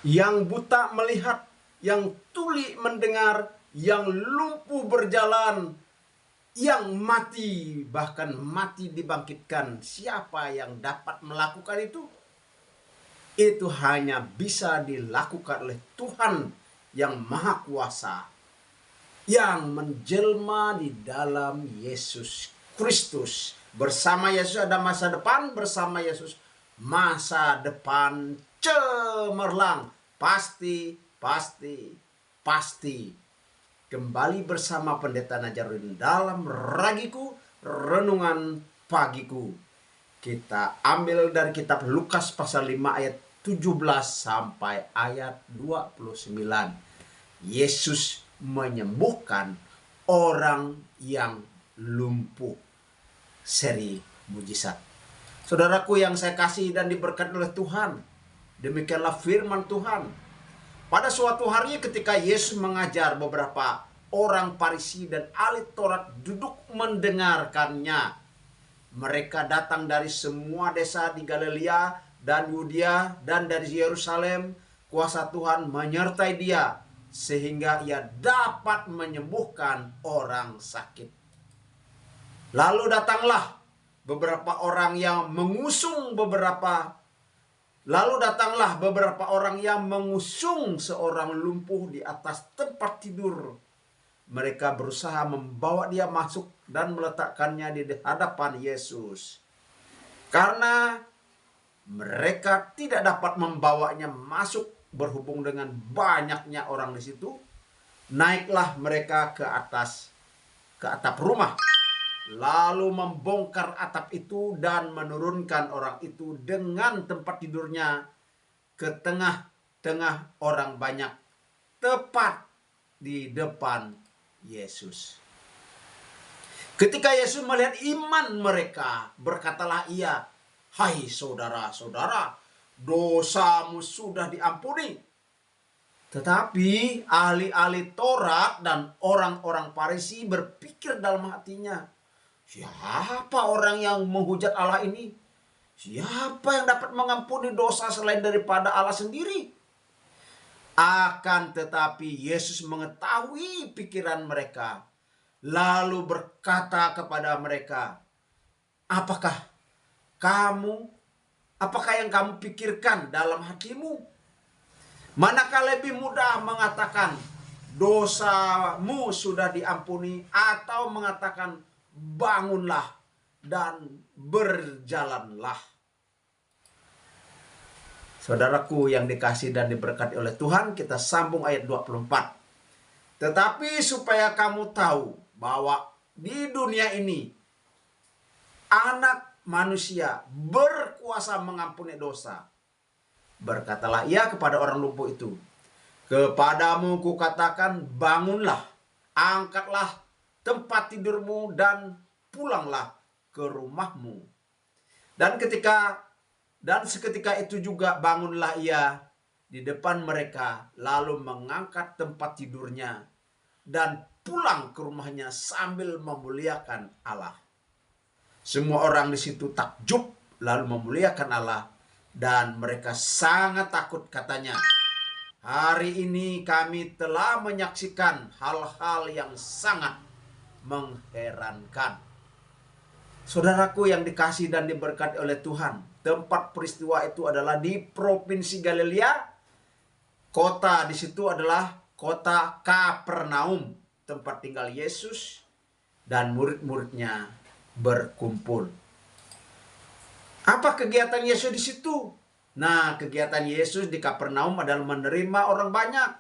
yang buta melihat, yang tuli mendengar, yang lumpuh berjalan, yang mati, bahkan mati dibangkitkan. Siapa yang dapat melakukan itu? Itu hanya bisa dilakukan oleh Tuhan yang Maha Kuasa, yang menjelma di dalam Yesus Kristus. Bersama Yesus ada masa depan, bersama Yesus masa depan cemerlang. Pasti. Kembali bersama Pendeta Najarudin dalam Ragiku, Renungan Pagiku. Kita ambil dari kitab Lukas pasal 5 ayat 17 sampai ayat 29. Yesus menyembuhkan orang yang lumpuh. Seri mujizat. Saudaraku yang saya kasih dan diberkati oleh Tuhan, demikianlah firman Tuhan. Pada suatu hari ketika Yesus mengajar, beberapa orang Farisi dan ahli Taurat duduk mendengarkannya. Mereka datang dari semua desa di Galilea dan Yudea dan dari Yerusalem. Kuasa Tuhan menyertai dia sehingga ia dapat menyembuhkan orang sakit. Lalu datanglah beberapa orang yang mengusung seorang lumpuh di atas tempat tidur. Mereka berusaha membawa dia masuk dan meletakkannya di hadapan Yesus. Karena mereka tidak dapat membawanya masuk berhubung dengan banyaknya orang di situ, naiklah mereka ke atap rumah. Lalu membongkar atap itu dan menurunkan orang itu dengan tempat tidurnya ke tengah-tengah orang banyak, tepat di depan Yesus. Ketika Yesus melihat iman mereka, berkatalah ia, "Hai saudara-saudara, dosamu sudah diampuni." Tetapi ahli-ahli Taurat dan orang-orang Farisi berpikir dalam hatinya, "Siapa orang yang menghujat Allah ini? Siapa yang dapat mengampuni dosa selain daripada Allah sendiri?" Akan tetapi Yesus mengetahui pikiran mereka, lalu berkata kepada mereka, Apakah yang kamu pikirkan dalam hatimu? Manakah lebih mudah mengatakan dosamu sudah diampuni, atau mengatakan bangunlah dan berjalanlah? Saudaraku yang dikasihi dan diberkati oleh Tuhan, kita sambung ayat 24. Tetapi supaya kamu tahu bahwa di dunia ini Anak Manusia berkuasa mengampuni dosa, berkatalah ia kepada orang lumpuh itu, "Kepadamu kukatakan, bangunlah, angkatlah tempat tidurmu dan pulanglah ke rumahmu." Dan seketika itu juga bangunlah ia di depan mereka, lalu mengangkat tempat tidurnya dan pulang ke rumahnya sambil memuliakan Allah. Semua orang di situ takjub lalu memuliakan Allah, dan mereka sangat takut, katanya, "Hari ini kami telah menyaksikan hal-hal yang sangat mengherankan." Saudaraku yang dikasihi dan diberkati oleh Tuhan, tempat peristiwa itu adalah di Provinsi Galilea. Kota di situ adalah kota Kapernaum, tempat tinggal Yesus dan murid-muridnya berkumpul. Apa kegiatan Yesus di situ? Nah, kegiatan Yesus di Kapernaum adalah menerima orang banyak.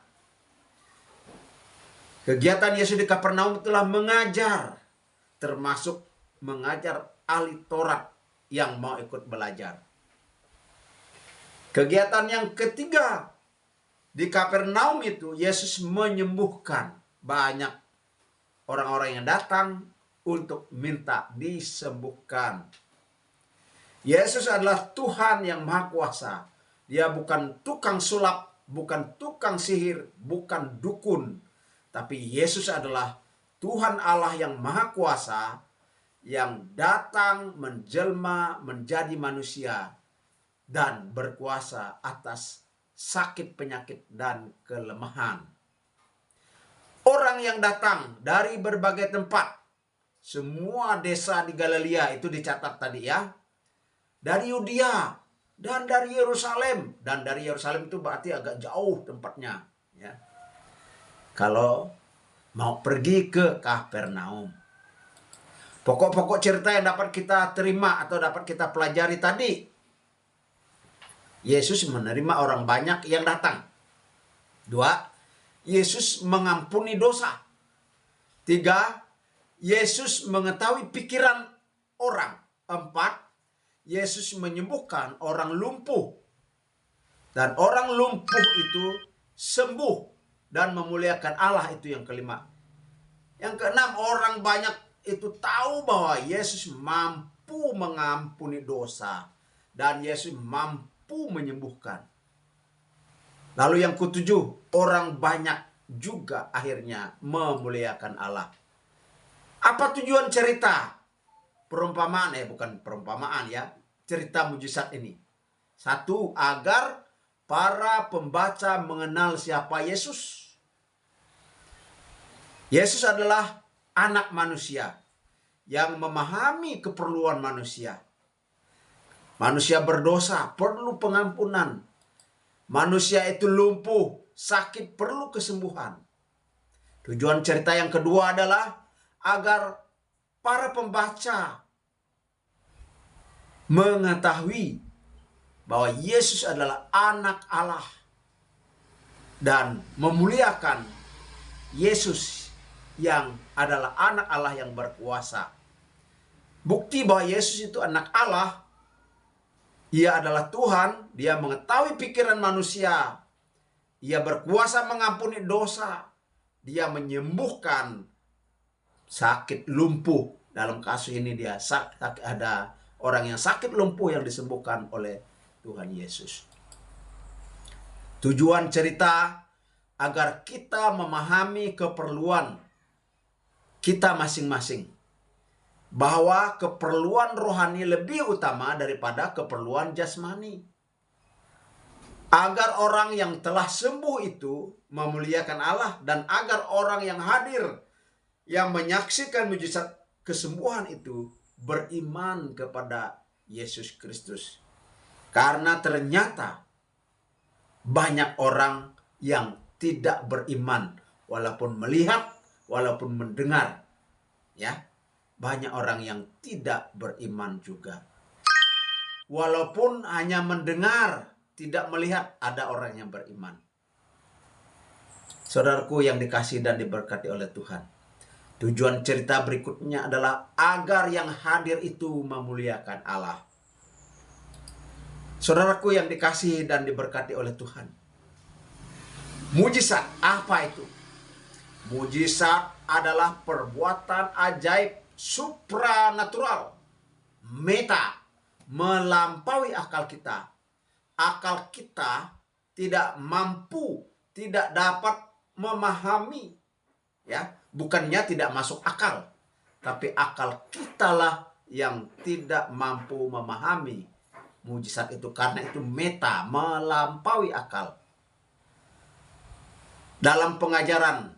Kegiatan Yesus di Kapernaum telah mengajar, termasuk mengajar ahli Taurat yang mau ikut belajar. Kegiatan yang ketiga di Kapernaum itu, Yesus menyembuhkan banyak orang-orang yang datang untuk minta disembuhkan. Yesus adalah Tuhan yang Maha Kuasa. Dia bukan tukang sulap, bukan tukang sihir, bukan dukun. Tapi Yesus adalah Tuhan Allah yang Maha Kuasa, yang datang menjelma menjadi manusia dan berkuasa atas sakit penyakit dan kelemahan. Orang yang datang dari berbagai tempat, semua desa di Galilea itu dicatat tadi ya. Dari Yudea dan dari Yerusalem. Dan dari Yerusalem itu berarti agak jauh tempatnya. Ya. Kalau mau pergi ke Kapernaum. Pokok-pokok cerita yang dapat kita terima atau dapat kita pelajari tadi. Yesus menerima orang banyak yang datang. 2. Yesus mengampuni dosa. 3. Yesus mengetahui pikiran orang. 4. Yesus menyembuhkan orang lumpuh. Dan orang lumpuh itu sembuh dan memuliakan Allah, itu yang kelima. Yang keenam, orang banyak itu tahu bahwa Yesus mampu mengampuni dosa. Dan Yesus mampu menyembuhkan. Lalu yang ketujuh, orang banyak juga akhirnya memuliakan Allah. Apa tujuan cerita? Perumpamaan, bukan perumpamaan ya. Cerita mujizat ini. 1, agar para pembaca mengenal siapa Yesus. Yesus adalah anak manusia yang memahami keperluan manusia. Manusia berdosa, perlu pengampunan. Manusia itu lumpuh, sakit, perlu kesembuhan. Tujuan cerita yang kedua adalah agar para pembaca mengetahui bahwa Yesus adalah anak Allah dan memuliakan Yesus yang adalah anak Allah yang berkuasa. Bukti bahwa Yesus itu anak Allah, Ia adalah Tuhan, Dia mengetahui pikiran manusia, Ia berkuasa mengampuni dosa, Dia menyembuhkan sakit lumpuh. Dalam kasus ini dia ada orang yang sakit lumpuh yang disembuhkan oleh Tuhan Yesus. Tujuan cerita agar kita memahami keperluan kita masing-masing, bahwa keperluan rohani lebih utama daripada keperluan jasmani. Agar orang yang telah sembuh itu memuliakan Allah, dan agar orang yang hadir yang menyaksikan mujizat kesembuhan itu beriman kepada Yesus Kristus. Karena ternyata banyak orang yang tidak beriman walaupun melihat, walaupun mendengar. Ya. Banyak orang yang tidak beriman juga. Walaupun hanya mendengar, tidak melihat, ada orang yang beriman. Saudaraku yang dikasihi dan diberkati oleh Tuhan. Tujuan cerita berikutnya adalah agar yang hadir itu memuliakan Allah. Saudaraku yang dikasihi dan diberkati oleh Tuhan. Mujizat apa itu? Mujizat adalah perbuatan ajaib supranatural, meta, melampaui akal kita. Akal kita tidak mampu, tidak dapat memahami. Ya, bukannya tidak masuk akal, tapi akal kitalah yang tidak mampu memahami mujizat itu, karena itu meta, melampaui akal. Dalam pengajaran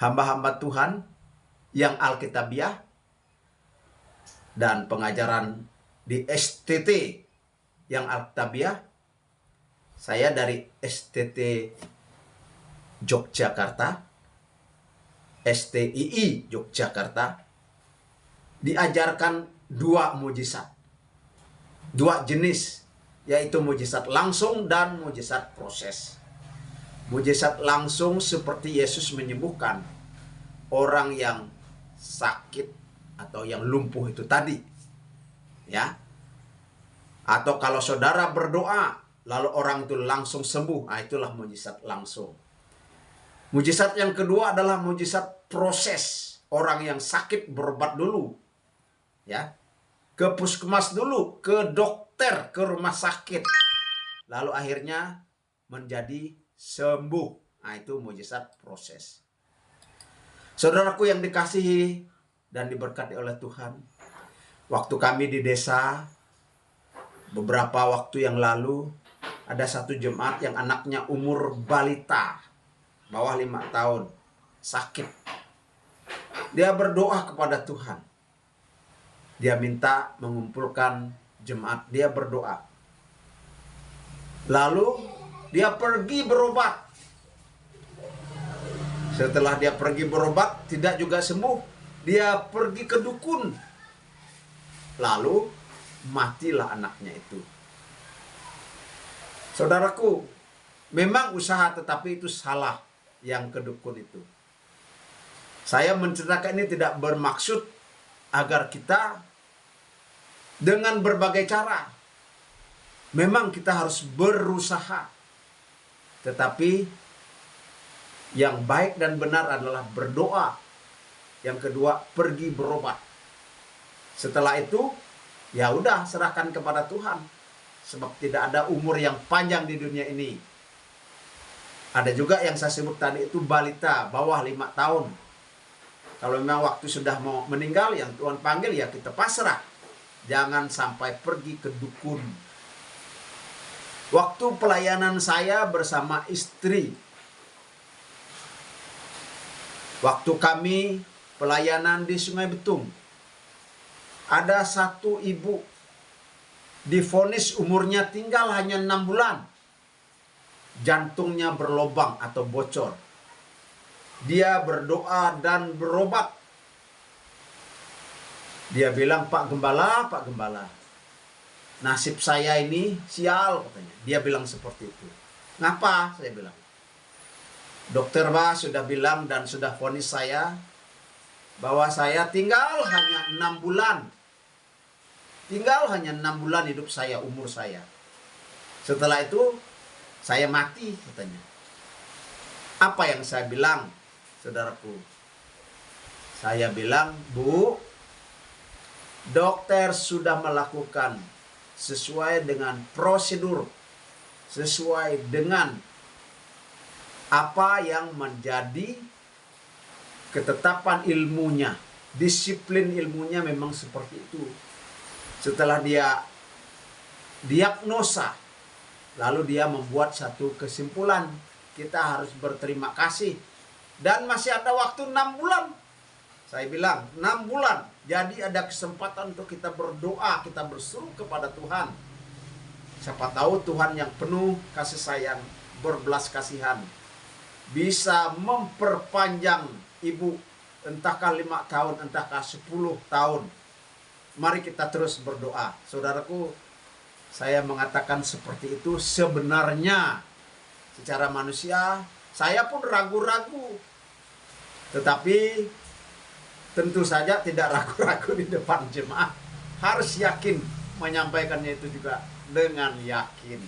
hamba-hamba Tuhan yang Alkitabiah dan pengajaran di STT yang Alkitabiah, saya dari STT Yogyakarta, STII Yogyakarta, diajarkan 2 mujizat, 2 jenis, yaitu mujizat langsung dan mujizat proses. Mujizat langsung seperti Yesus menyembuhkan orang yang sakit atau yang lumpuh itu tadi, ya. Atau kalau saudara berdoa lalu orang itu langsung sembuh, itulah mujizat langsung. Mujizat yang kedua adalah mujizat proses. Orang yang sakit berobat dulu, ya, ke puskesmas dulu, ke dokter, ke rumah sakit, lalu akhirnya menjadi sembuh. Itu mujizat proses. Saudaraku yang dikasihi dan diberkati oleh Tuhan, waktu kami di desa beberapa waktu yang lalu Ada satu jemaat yang anaknya umur balita, bawah 5 tahun, sakit. Dia berdoa kepada Tuhan. Dia minta mengumpulkan jemaat, dia berdoa. Lalu dia pergi berobat. Setelah dia pergi berobat, tidak juga sembuh. Dia pergi ke dukun. Lalu matilah anaknya itu. Saudaraku, memang usaha tetapi itu salah yang ke dukun itu. Saya menceritakan ini tidak bermaksud agar kita dengan berbagai cara. Memang kita harus berusaha. Tetapi yang baik dan benar adalah berdoa. Yang kedua, pergi berobat. Setelah itu, ya udah serahkan kepada Tuhan. Sebab tidak ada umur yang panjang di dunia ini. Ada juga yang saya sebut tadi itu balita, bawah 5 tahun. Kalau memang waktu sudah mau meninggal, yang Tuhan panggil ya kita pasrah. Jangan sampai pergi ke dukun. Waktu pelayanan saya bersama istri, waktu kami pelayanan di Sungai Betung, ada satu ibu divonis umurnya tinggal hanya 6 bulan. Jantungnya berlobang atau bocor. Dia berdoa dan berobat. Dia bilang, Pak Gembala, nasib saya ini sial katanya. Dia bilang seperti itu. Ngapa? Saya bilang. Dokter sudah bilang dan sudah vonis saya bahwa saya tinggal hanya 6 bulan. Tinggal hanya 6 bulan hidup saya, umur saya. Setelah itu saya mati katanya. Apa yang saya bilang, saudaraku? Saya bilang, Bu, dokter sudah melakukan sesuai dengan prosedur, sesuai dengan apa yang menjadi ketetapan ilmunya, disiplin ilmunya memang seperti itu. Setelah dia diagnosa, lalu dia membuat satu kesimpulan, kita harus berterima kasih. Dan masih ada waktu 6 bulan. Saya bilang 6 bulan. Jadi ada kesempatan untuk kita berdoa, kita berseru kepada Tuhan. Siapa tahu Tuhan yang penuh kasih sayang, berbelas kasihan, bisa memperpanjang ibu, entahkah 5 tahun, entahkah 10 tahun. Mari kita terus berdoa. Saudaraku, saya mengatakan seperti itu sebenarnya secara manusia, saya pun ragu-ragu. Tetapi tentu saja tidak ragu-ragu di depan jemaat. Harus yakin menyampaikannya itu juga dengan yakin.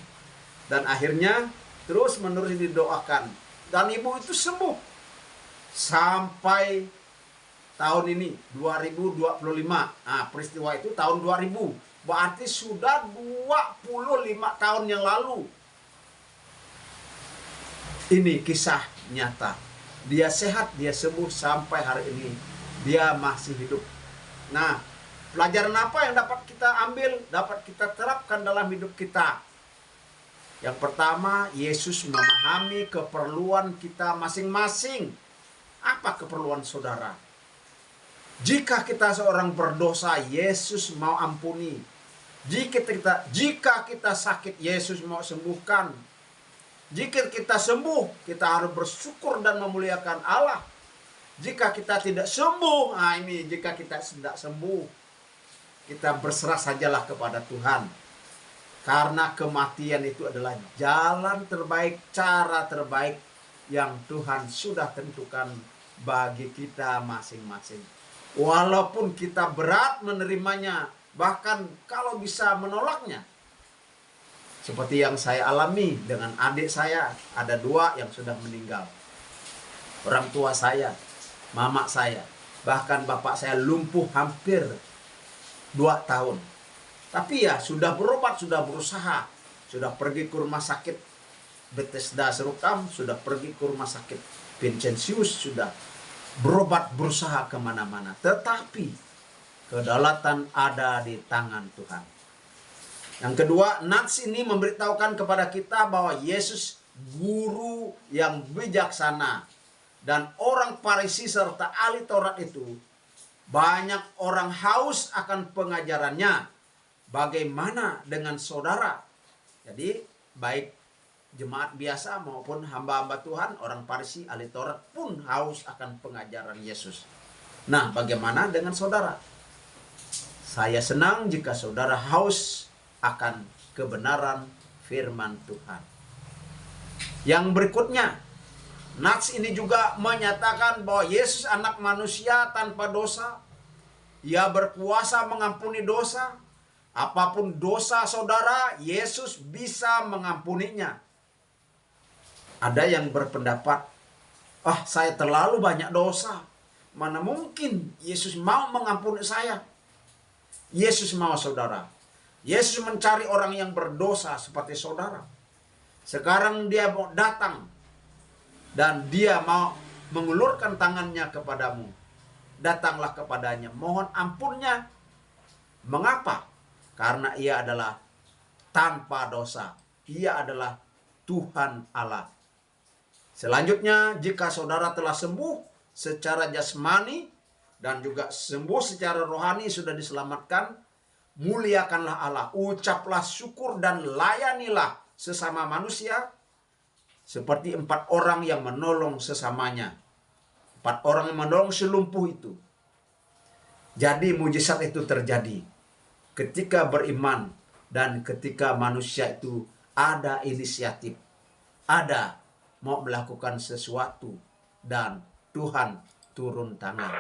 Dan akhirnya terus menerus didoakan. Dan ibu itu sembuh. Sampai tahun ini, 2025. Nah, peristiwa itu tahun 2000. Berarti sudah 25 tahun yang lalu. Ini kisah nyata. Dia sehat, dia sembuh sampai hari ini. Dia masih hidup. Nah, pelajaran apa yang dapat kita ambil, dapat kita terapkan dalam hidup kita? Yang pertama, Yesus memahami keperluan kita masing-masing. Apa keperluan saudara? Jika kita seorang berdosa, Yesus mau ampuni. Jika kita sakit, Yesus mau sembuhkan. Jika kita sembuh, kita harus bersyukur dan memuliakan Allah. Jika kita tidak sembuh, jika kita tidak sembuh, kita berserah sajalah kepada Tuhan. Karena kematian itu adalah jalan terbaik, cara terbaik yang Tuhan sudah tentukan bagi kita masing-masing. Walaupun kita berat menerimanya, bahkan kalau bisa menolaknya. Seperti yang saya alami dengan adik saya, ada 2 yang sudah meninggal. Orang tua saya, mama saya, bahkan bapak saya lumpuh hampir 2 tahun. Tapi ya sudah berobat, sudah berusaha, sudah pergi ke rumah sakit Bethesda Serukam, sudah pergi ke rumah sakit Vincentius, sudah berobat, berusaha kemana-mana. Tetapi kedaulatan ada di tangan Tuhan. Yang kedua, nats ini memberitahukan kepada kita bahwa Yesus guru yang bijaksana. Dan orang Farisi serta ahli Taurat itu, banyak orang haus akan pengajarannya. Bagaimana dengan saudara? Jadi baik jemaat biasa maupun hamba-hamba Tuhan, orang Farisi, ahli Taurat pun haus akan pengajaran Yesus. Nah, bagaimana dengan saudara? Saya senang jika saudara haus akan kebenaran firman Tuhan. Yang berikutnya, nats ini juga menyatakan bahwa Yesus anak manusia tanpa dosa. Ia berkuasa mengampuni dosa. Apapun dosa saudara, Yesus bisa mengampuninya. Ada yang berpendapat, saya terlalu banyak dosa. Mana mungkin Yesus mau mengampuni saya? Yesus mau saudara. Yesus mencari orang yang berdosa seperti saudara. Sekarang dia mau datang dan dia mau mengulurkan tangannya kepadamu. Datanglah kepadanya, mohon ampunnya. Mengapa? Karena ia adalah tanpa dosa. Ia adalah Tuhan Allah. Selanjutnya, jika saudara telah sembuh secara jasmani dan juga sembuh secara rohani, sudah diselamatkan, muliakanlah Allah, ucaplah syukur dan layanilah sesama manusia seperti 4 orang yang menolong sesamanya. 4 orang yang menolong si lumpuh itu. Jadi mujizat itu terjadi ketika beriman dan ketika manusia itu ada inisiatif, ada mau melakukan sesuatu dan Tuhan turun tangan.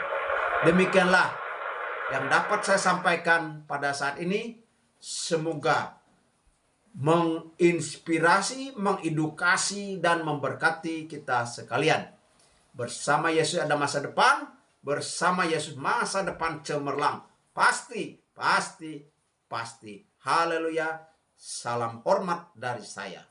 Demikianlah yang dapat saya sampaikan pada saat ini. Semoga menginspirasi, mengedukasi, dan memberkati kita sekalian. Bersama Yesus ada masa depan, bersama Yesus masa depan cemerlang. Pasti, pasti, pasti. Haleluya. Salam hormat dari saya.